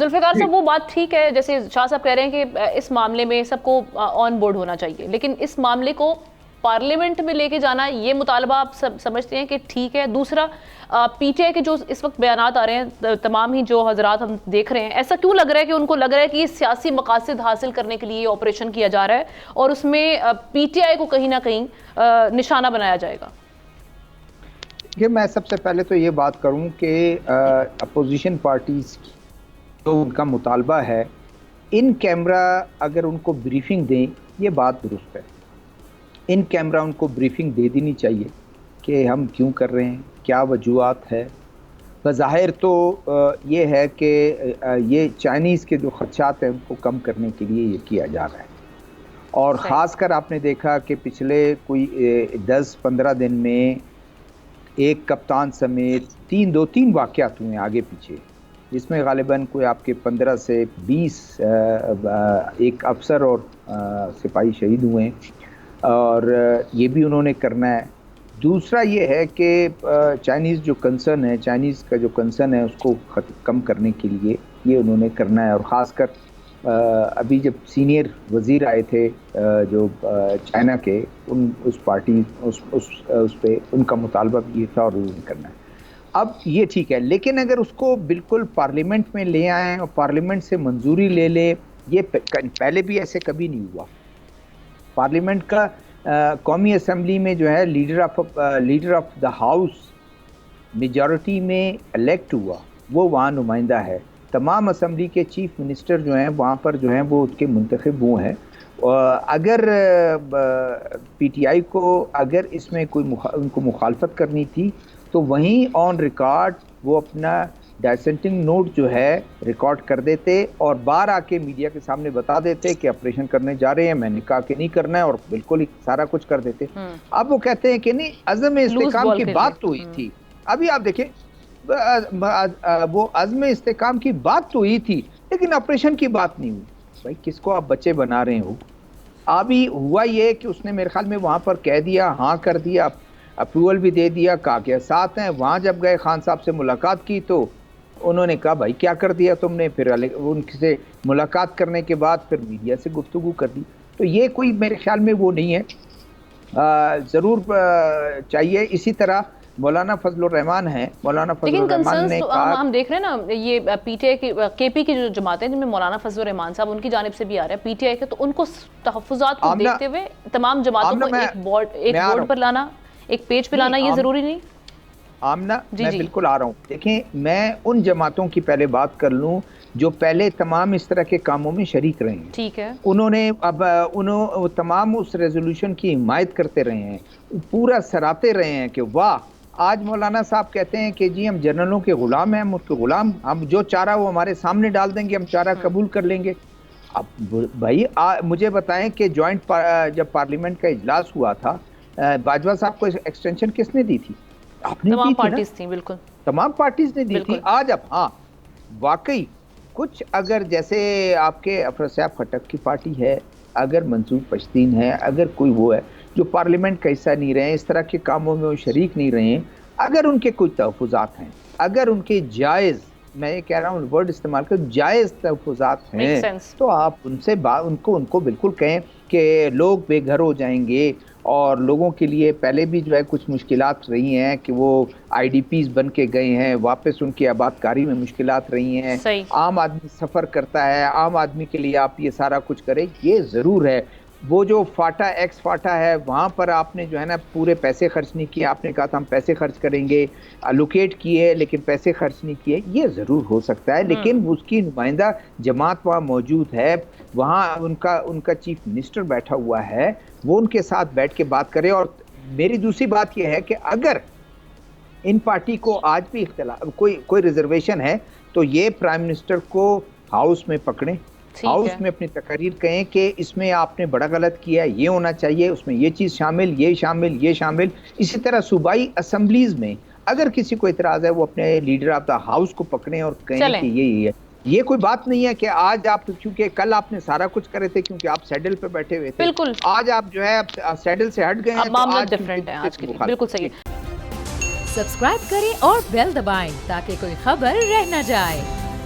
ذوالفقار صاحب وہ بات ٹھیک ہے، جیسے شاہ صاحب کہہ رہے ہیں کہ اس معاملے میں سب کو آن بورڈ ہونا چاہیے، لیکن اس معاملے کو پارلیمنٹ میں لے کے جانا یہ مطالبہ آپ سمجھتے ہیں کہ ٹھیک ہے؟ دوسرا پی ٹی آئی کے جو اس وقت بیانات آ رہے ہیں، تمام ہی جو حضرات ہم دیکھ رہے ہیں، ایسا کیوں لگ رہا ہے کہ ان کو لگ رہا ہے کہ یہ سیاسی مقاصد حاصل کرنے کے لیے یہ آپریشن کیا جا رہا ہے اور اس میں پی ٹی آئی کو کہیں نہ کہیں نشانہ بنایا جائے گا؟ کہ میں سب سے پہلے تو یہ بات کروں کہ اپوزیشن پارٹیز جو ان کا مطالبہ ہے، ان کیمرہ اگر ان کو بریفنگ دیں، یہ بات درست ہے۔ ان کیمرہ ان کو بریفنگ دے دینی چاہیے کہ ہم کیوں کر رہے ہیں، کیا وجوہات ہے۔ بظاہر تو یہ ہے کہ یہ چائنیز کے جو خدشات ہیں ان کو کم کرنے کے لیے یہ کیا جا رہا ہے، اور خاص کر آپ نے دیکھا کہ پچھلے کوئی 10-15 دن میں ایک کپتان سمیت دو تین واقعات ہوئے ہیں آگے پیچھے، جس میں غالباً کوئی آپ کے 15 سے 20 ایک افسر اور سپاہی شہید ہوئے ہیں، اور یہ بھی انہوں نے کرنا ہے۔ دوسرا یہ ہے کہ چائنیز جو کنسرن ہے، چائنیز کا جو کنسرن ہے اس کو کم کرنے کے لیے یہ انہوں نے کرنا ہے، اور خاص کر ابھی جب سینئر وزیر آئے تھے جو چائنا کے، اس پارٹی اس پہ ان کا مطالبہ بھی یہ تھا اور انہوں نے کرنا ہے۔ اب یہ ٹھیک ہے، لیکن اگر اس کو بالکل پارلیمنٹ میں لے آئیں اور پارلیمنٹ سے منظوری لے لے، یہ پہلے بھی ایسے کبھی نہیں ہوا۔ پارلیمنٹ کا قومی اسمبلی میں جو ہے leader of the house majority میں الیکٹ ہوا، وہ وہاں نمائندہ ہے۔ تمام اسمبلی کے چیف منسٹر جو ہیں وہاں پر جو ہیں وہ ان کے منتخب وہ ہیں۔ اگر پی ٹی آئی کو اگر اس میں کوئی ان کو مخالفت کرنی تھی تو وہیں آن ریکارڈ وہ اپنا ڈائسنٹنگ نوٹ جو ہے ریکارڈ کر دیتے اور باہر آ کے میڈیا کے سامنے بتا دیتے کہ آپریشن کرنے جا رہے ہیں، میں نے کہا کہ نہیں کرنا ہے، اور بالکل سارا کچھ کر دیتے۔ اب وہ کہتے ہیں کہ نہیں، عزم استحکام کی بات تو ہوئی تھی۔ ابھی آپ دیکھیں، وہ عزم استحکام کی بات تو ہوئی تھی لیکن آپریشن کی بات نہیں ہوئی۔ بھائی کس کو آپ بچے بنا رہے ہو؟ ابھی ہوا یہ کہ اس نے میرے خیال میں وہاں پر کہہ دیا، ہاں کر دیا، اپروول بھی دے دیا، کہا کہ ساتھ ہیں۔ وہاں جب گئے خان صاحب سے ملاقات کی تو انہوں نے کہا بھائی کیا کر دیا تم نے؟ پھر ان سے ملاقات کرنے کے بعد پھر میڈیا سے گفتگو کر دی۔ تو یہ کوئی میرے خیال میں وہ نہیں ہے، ضرور چاہیے۔ اسی طرح مولانا فضل الرحمان ہیں، مولانا فضل الرحمان نے کہا، ہم دیکھ رہے ہیں نا، یہ پی ٹی آئی کے پی کی جو جماعتیں جن میں مولانا فضل الرحمان صاحب ان کی جانب سے بھی آ رہا ہے، پی ٹی آئی کے، تو ان کو تحفظات کو دیکھتے ہوئے تمام جماعتوں کو ایک بورڈ پر لانا، ایک پیج پہ لانا، یہ ضروری نہیں؟ آمنہ میں بالکل آ رہا ہوں۔ دیکھیں، میں ان جماعتوں کی پہلے بات کر لوں جو پہلے تمام اس طرح کے کاموں میں شریک رہے ہیں۔ ٹھیک ہے، انہوں نے تمام اس ریزولوشن کی حمایت کرتے رہے ہیں، پورا سراتے رہے ہیں کہ واہ، آج مولانا صاحب کہتے ہیں کہ جی ہم جنرلوں کے غلام ہیں، ہم اس کے غلام، ہم جو چارہ وہ ہمارے سامنے ڈال دیں گے ہم چارہ قبول کر لیں گے۔ اب بھائی مجھے بتائیں کہ جوائنٹ جب پارلیمنٹ کا اجلاس ہوا تھا، باجوہ صاحب کو ایکسٹینشن کس نے دی تھی؟ تمام پارٹیز تھیں، بالکل تمام پارٹیز نے دی تھی۔ آج اب ہاں واقعی کچھ اگر جیسے آپ کے افروز صاحب خٹک کی پارٹی ہے، اگر منصور پشتین ہے، اگر کوئی وہ ہے جو پارلیمنٹ کا حصہ نہیں رہے ہیں، اس طرح کے کاموں میں وہ شریک نہیں رہے ہیں، اگر ان کے کوئی تحفظات ہیں، اگر ان کے جائز، میں یہ کہہ رہا ہوں ورڈ استعمال کر، جائز تحفظات ہیں، تو آپ ان سے ان کو بالکل کہیں کہ لوگ بے گھر ہو جائیں گے، اور لوگوں کے لیے پہلے بھی جو ہے کچھ مشکلات رہی ہیں کہ وہ آئی ڈی پیز بن کے گئے ہیں، واپس ان کی آباد کاری میں مشکلات رہی ہیں، عام آدمی سفر کرتا ہے، عام آدمی کے لیے آپ یہ سارا کچھ کریں، یہ ضرور ہے۔ وہ جو فاٹا ایکس فاٹا ہے وہاں پر آپ نے جو ہے نا پورے پیسے خرچ نہیں کیے، آپ نے کہا تھا ہم پیسے خرچ کریں گے، الوکیٹ کیے لیکن پیسے خرچ نہیں کیے، یہ ضرور ہو سکتا ہے، لیکن اس کی نمائندہ جماعت وہاں موجود ہے، وہاں ان کا چیف منسٹر بیٹھا ہوا ہے، وہ ان کے ساتھ بیٹھ کے بات کرے۔ اور میری دوسری بات یہ ہے کہ اگر ان پارٹی کو آج بھی اختلاف کوئی ریزرویشن ہے تو یہ پرائم منسٹر کو ہاؤس میں پکڑیں، ہاؤس میں اپنی تقریر کہیں کہ اس میں آپ نے بڑا غلط کیا ہے، یہ ہونا چاہیے، اس میں یہ چیز شامل، یہ شامل، یہ شامل۔ اسی طرح صوبائی اسمبلیز میں اگر کسی کو اعتراض ہے وہ اپنے لیڈر آف دا ہاؤس کو پکڑیں اور کہیں کہ یہ ہے۔ یہ کوئی بات نہیں ہے کہ آج آپ، کیونکہ کل آپ نے سارا کچھ کرے تھے کیونکہ آپ سیڈل پہ بیٹھے ہوئے تھے، آج آپ جو ہے سیڈل سے ہٹ گئے ہیں، اب معاملہ ڈیفرنٹ ہے آج کے لیے۔ بالکل صحیح۔ سبسکرائب کریں اور بیل دبائیں تاکہ کوئی خبر رہ نہ جائے۔